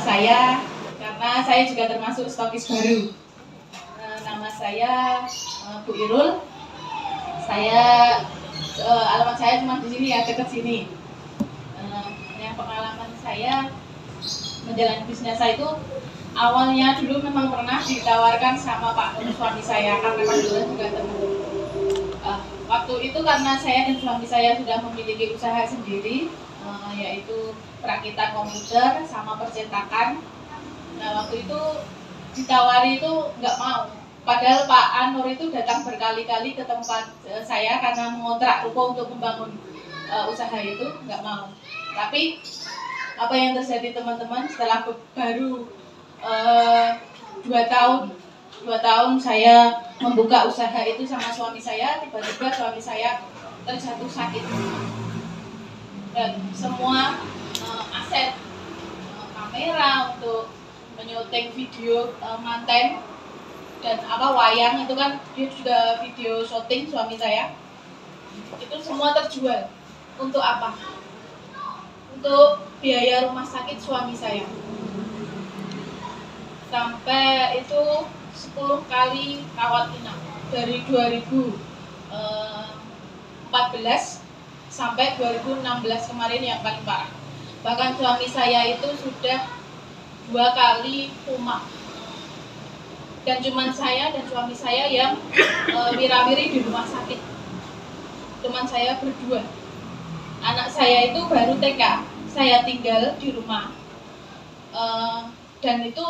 saya, karena saya juga termasuk stokis baru. Nama saya Bu Irul. Alamat saya cuma di sini ya, dekat sini. Yang pengalaman saya menjalani bisnis saya itu awalnya dulu memang pernah ditawarkan sama Pak Nur, suami saya, karena kebetulan juga teman. Waktu itu karena saya dan suami saya sudah memiliki usaha sendiri, yaitu perakitan komputer sama percetakan. Nah waktu itu ditawari itu nggak mau. Padahal Pak Anur itu datang berkali-kali ke tempat saya karena mengontrak ruko untuk membangun usaha itu, nggak mau. Tapi apa yang terjadi teman-teman, setelah baru 2 tahun saya membuka usaha itu sama suami saya, tiba-tiba suami saya terjatuh sakit dan semua aset kamera untuk menyuting video manten dan wayang itu kan, dia juga video syuting suami saya, itu semua terjual. Untuk apa? Untuk biaya rumah sakit suami saya. Sampai itu 10 kali rawat inap dari 2014 sampai 2016 kemarin yang paling parah. Bahkan suami saya itu sudah 2 kali koma. Dan cuma saya dan suami saya yang wira-wiri di rumah sakit. Cuman saya berdua. Anak saya itu baru TK. Saya tinggal di rumah. Dan itu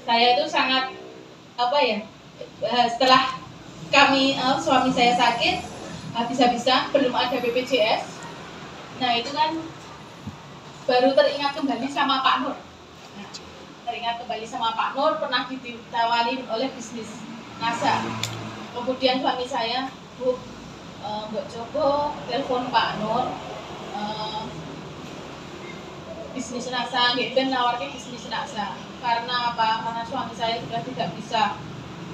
saya itu sangat setelah suami saya sakit, habis-habisan belum ada BPJS. Nah itu kan baru teringat kembali sama Pak Nur. Pernah ditawari oleh bisnis NASA. Kemudian suami saya, Bu, Mbak Joko telepon Pak Nur, bisnis NASA, gitu, nawarkan bisnis NASA. Karena apa? Karena suami saya sudah tidak bisa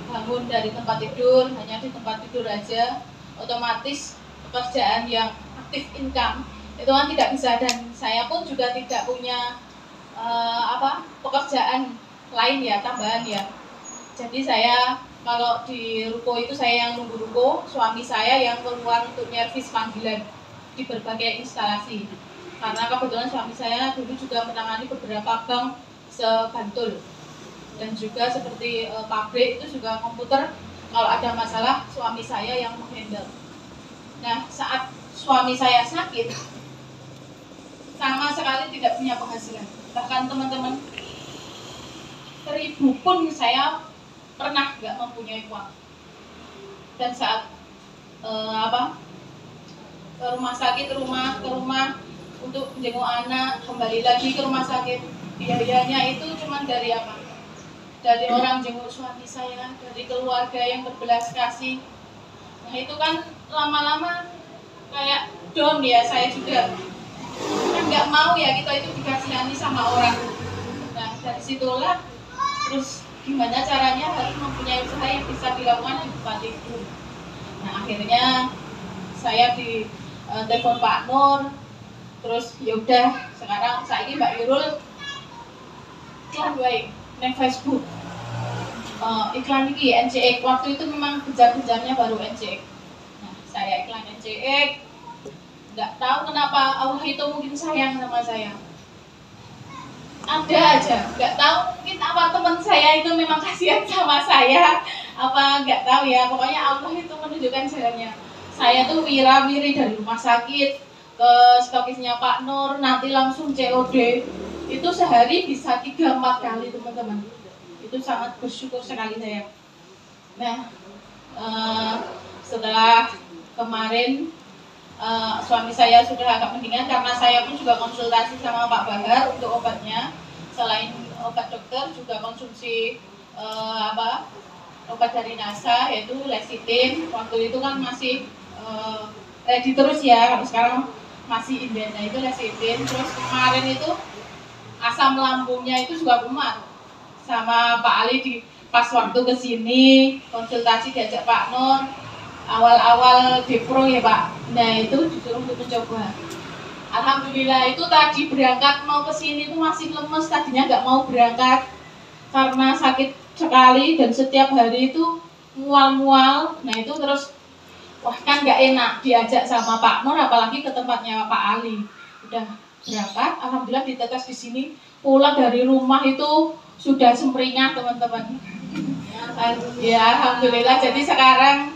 bangun dari tempat tidur, hanya di tempat tidur aja. Otomatis pekerjaan yang aktif income itu kan tidak bisa, dan saya pun juga tidak punya pekerjaan lain ya, tambahan ya. Jadi saya kalau di ruko itu saya yang nunggu ruko, suami saya yang keluar untuk nyervis panggilan di berbagai instalasi. Karena kebetulan suami saya dulu juga menangani beberapa bank se-Bantul, dan juga seperti pabrik itu juga komputer, kalau ada masalah suami saya yang menghandle. Nah saat suami saya sakit, sama sekali tidak punya penghasilan. Bahkan teman-teman, 1.000 pun saya pernah nggak mempunyai uang. Dan saat ke rumah sakit, ke rumah untuk menjenguk anak, kembali lagi ke rumah sakit, biayanya itu cuma dari apa? Dari orang jenguk suami saya, dari keluarga yang berbelas kasih. Nah itu kan lama-lama kayak down ya, saya juga kan nggak mau ya kita itu dikasihani sama orang. Nah dari situlah terus gimana caranya harus mempunyai usaha yang bisa dilakukan di tempat itu. Nah akhirnya saya di telepon Pak Nur, terus yaudah sekarang saya ini Mbak Irul iklan baik di Facebook, iklan ini NCX. Waktu itu memang kejar-kejarnya baru NCX. Nah saya iklan NCX, nggak tahu kenapa Allah itu mungkin sayang sama saya. Ada aja, nggak tahu mungkin apa teman saya itu memang kasihan sama saya, apa nggak tahu ya. Pokoknya Allah itu menunjukkan jalannya. Saya tuh wira-wiri dari rumah sakit ke stokisnya Pak Nur, nanti langsung COD. Itu sehari bisa 3-4 kali teman-teman. Itu sangat bersyukur sekali saya. Nah, setelah kemarin suami saya sudah agak mendingan, karena saya pun juga konsultasi sama Pak Bahar untuk obatnya. Selain obat dokter juga konsumsi obat dari NASA, yaitu lecithin. Waktu itu kan masih ready terus ya, kalau sekarang masih inden. Nah itu lecithin. Terus kemarin itu asam lambungnya itu juga kumat. Sama Pak Ali pas waktu kesini konsultasi diajak Pak Nur, awal-awal Depro ya Pak. Nah itu disuruh untuk mencoba. Alhamdulillah itu tadi berangkat mau ke sini tuh masih lemes, tadinya nggak mau berangkat karena sakit sekali dan setiap hari itu mual-mual. Nah itu terus wah kan nggak enak diajak sama Pak Nur, apalagi ke tempatnya Pak Ali. Udah berangkat, alhamdulillah ditetes di sini. Pulang dari rumah itu sudah sempringah teman-teman. Ya alhamdulillah. Jadi sekarang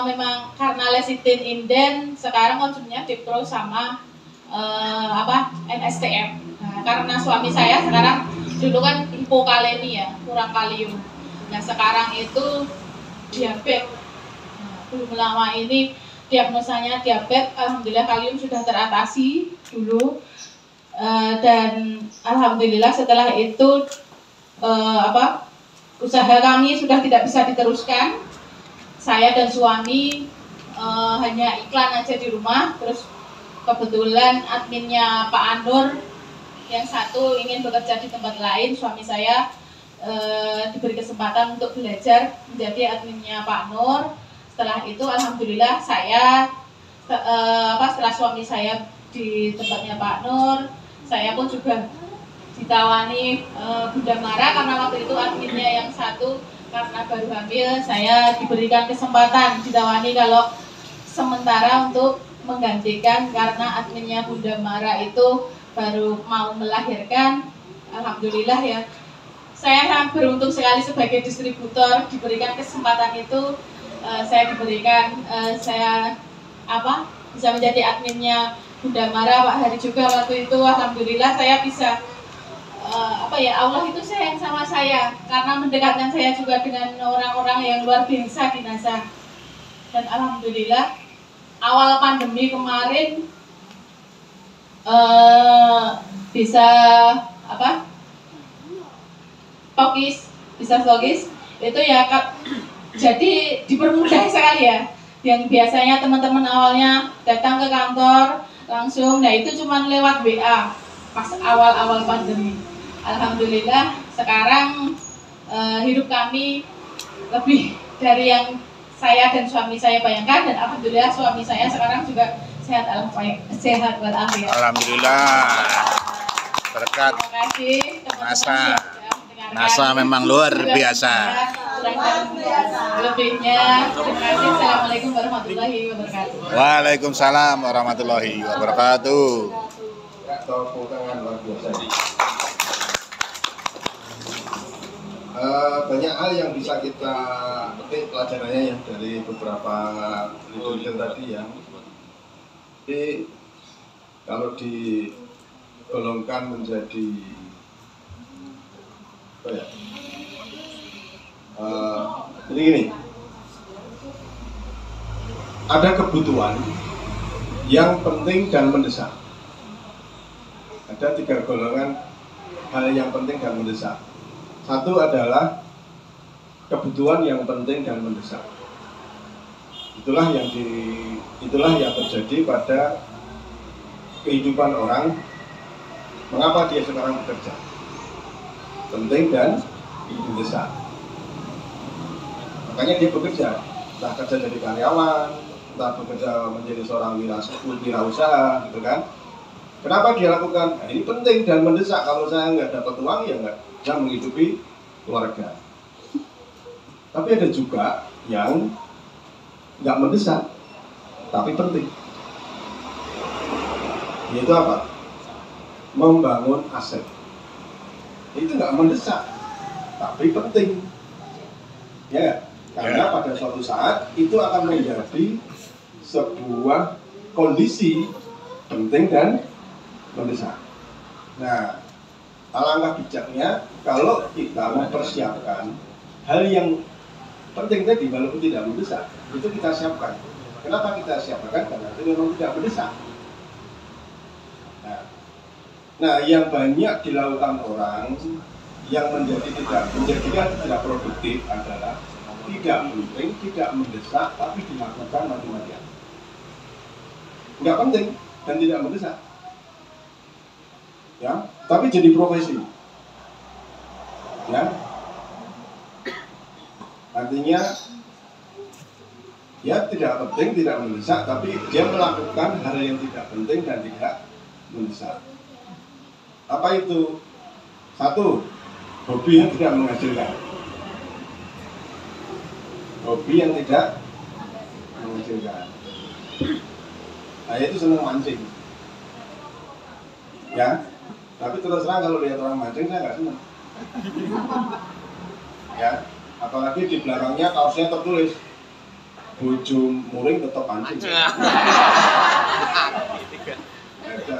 memang karena lecitin inden, sekarang konsumnya Dipro sama NSTM. Nah, karena suami saya sekarang dulu kan hipokalemi ya, kurang kalium. Nah sekarang itu diabetes. Belum lama ini diagnosanya diabetes, alhamdulillah kalium sudah teratasi dulu, dan alhamdulillah setelah itu usaha kami sudah tidak bisa diteruskan. Saya dan suami hanya iklan aja di rumah, terus kebetulan adminnya Pak Anur yang satu ingin bekerja di tempat lain, suami saya diberi kesempatan untuk belajar menjadi adminnya Pak Nur. Setelah itu alhamdulillah saya setelah suami saya di tempatnya Pak Nur, saya pun juga ditawani Bunda Mara karena waktu itu adminnya yang satu karena baru hamil, saya diberikan kesempatan ditawani kalau sementara untuk menggantikan karena adminnya Bunda Mara itu baru mau melahirkan. Alhamdulillah ya, saya sangat beruntung sekali sebagai distributor diberikan kesempatan itu. Saya diberikan saya bisa menjadi adminnya Bunda Mara, Pak Hari juga waktu itu. Alhamdulillah saya bisa Allah itu sayang sama saya karena mendekatkan saya juga dengan orang-orang yang luar biasa di NASA. Dan alhamdulillah awal pandemi kemarin bisa stokis itu ya jadi dipermudah sekali ya. Yang biasanya teman-teman awalnya datang ke kantor langsung, nah itu cuma lewat WA pas awal-awal pandemi. Alhamdulillah sekarang hidup kami lebih dari yang saya dan suami saya bayangkan, dan alhamdulillah suami saya sekarang juga sehat walafiat. Alhamdulillah berkat Terima kasih teman-teman. NASA memang luar biasa. Lebihnya terima kasih. Assalamualaikum warahmatullahi wabarakatuh. Waalaikumsalam warahmatullahi wabarakatuh. Tepuk tangan luar biasa. Banyak hal yang bisa kita petik pelajarannya ya dari beberapa leader tadi ya. Jadi kalau digolongkan menjadi jadi gini, ada kebutuhan yang penting dan mendesak. Ada 3 golongan hal yang penting dan mendesak. Satu adalah kebutuhan yang penting dan mendesak. Itulah yang terjadi pada kehidupan orang. Mengapa dia sekarang bekerja? Penting dan mendesak. Makanya dia bekerja, entah kerja jadi karyawan, entah bekerja menjadi seorang wirausaha, gitu kan? Kenapa dia lakukan? Nah, ini penting dan mendesak. Kalau saya nggak dapat uang, ya nggak bisa menghidupi keluarga. Tapi ada juga yang nggak mendesak, tapi penting. Yaitu apa? Membangun aset. Itu nggak mendesak, tapi penting. Ya, karena pada suatu saat itu akan menjadi sebuah kondisi penting dan mendesak. Nah, alangkah bijaknya kalau kita mempersiapkan hal yang penting tadi walaupun tidak mendesak, itu kita siapkan. Kenapa kita siapkan? Karena itu memang tidak mendesak. Nah, yang banyak dilakukan orang yang menjadikan tidak produktif adalah tidak penting, tidak mendesak, tapi dilakukan mati-matian. Nggak penting dan tidak mendesak. Ya, tapi jadi profesi. Ya. Artinya ya tidak penting, tidak mendesak, tapi dia melakukan hal yang tidak penting dan tidak mendesak. Apa itu? Satu, hobi yang tidak menghasilkan. Hobi yang tidak menghasilkan. Saya itu senang mancing. Ya, tapi terus terang kalau lihat orang mancing saya nggak senang. Ya, apalagi di belakangnya kaosnya tertulis bojo muring tetap mancing. Ya,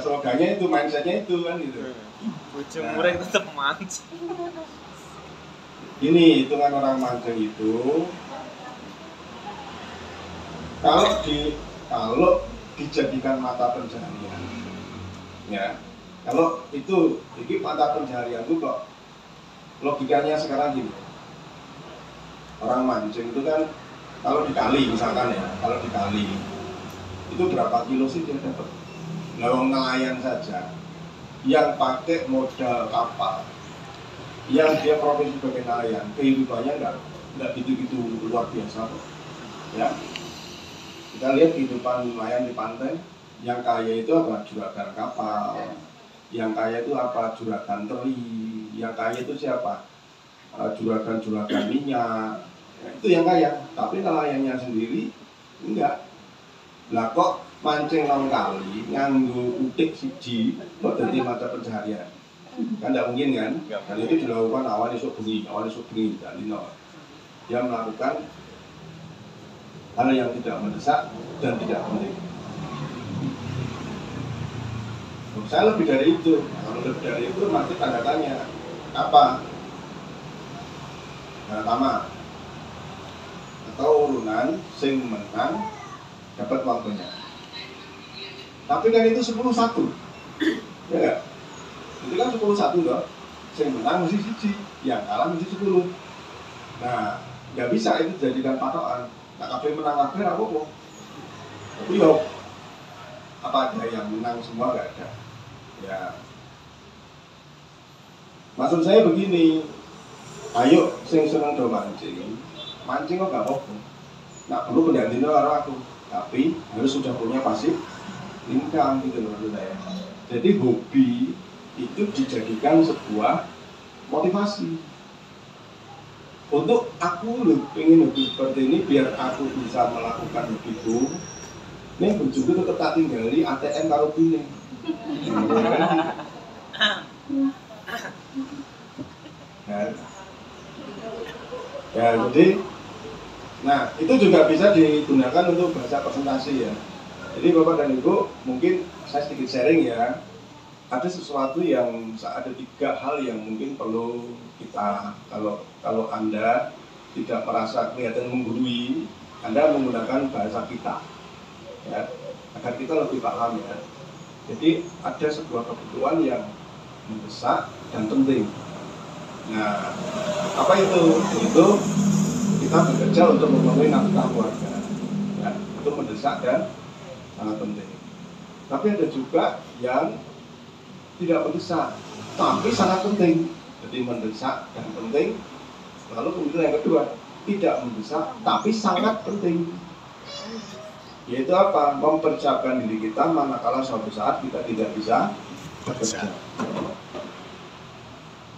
slogannya itu, mindsetnya itu kan gitu. Bojo muring tetap mancing. Ini hitungan orang mancing itu kalau dijadikan mata pencaharian, ya, kalau itu jadi mata pencaharian itu kok logikanya sekarang gini, orang mancing itu kan kalau dikali misalkan ya, kalau dikali itu berapa kilo sih dia dapat? Lawang nelayan saja yang pakai modal kapal, yang dia profesi sebagai nelayan, kehidupannya nggak gitu-gitu luar biasa, ya. Kita lihat kehidupan nelayan di pantai, yang kaya itu apa? Juragan kapal, yang kaya itu apa? Juragan teri, yang kaya itu siapa? Juragan minyak, ya, itu yang kaya. Tapi nelayannya sendiri enggak. Lah kok mancing 6 kali, nganggo utik siji, kok jadi mata pencaharian? Kan tidak mungkin kan? Dan itu dilakukan awal esok bengi, dan dia melakukan hal yang tidak mendesak dan tidak penting. Saya lebih dari itu. Kalau lebih dari itu masih tanda tanya. Apa? Tanda tama atau urunan sing menang dapat uang banyak. Tapi kan itu 10-1, ya nggak? Itu kan 10-1 loh. Sing menang mesti siji, yang kalah mesti 10. Nah, nggak bisa itu dijadikan patokan. Nah, kabeh menang kabeh apa kok? Tapi yo, apa ada yang menang semua nggak ada? Ya, maksud saya begini, ayo sing seneng do mancing kok nggak apa-apa. Nggak perlu pendampingnya karo aku, tapi harus sudah punya pasif income gitu loh maksud saya. Jadi hobi itu dijadikan sebuah motivasi. Untuk aku loh, pengen hobi seperti ini biar aku bisa melakukan hobiku. Ini bojoku tetap tak tinggali ATM karo bini. Ya, jadi, nah itu juga bisa digunakan untuk bahasa presentasi ya. Jadi Bapak dan Ibu, mungkin saya sedikit sharing ya. Ada sesuatu yang ada 3 hal yang mungkin perlu kita, kalau Anda tidak merasa kelihatan menggurui, Anda menggunakan bahasa kita, ya, agar kita lebih paham ya. Jadi ada sebuah kebutuhan yang mendesak dan penting. Nah, apa itu? Itu kita bekerja untuk memenuhi nafkah keluarga, ya, itu mendesak dan sangat penting. Tapi ada juga yang tidak mendesak, tapi sangat penting. Jadi mendesak dan penting. Lalu kemudian yang kedua, tidak mendesak, tapi sangat penting. Yaitu apa? Mempersiapkan diri kita manakala suatu saat kita tidak bisa bekerja.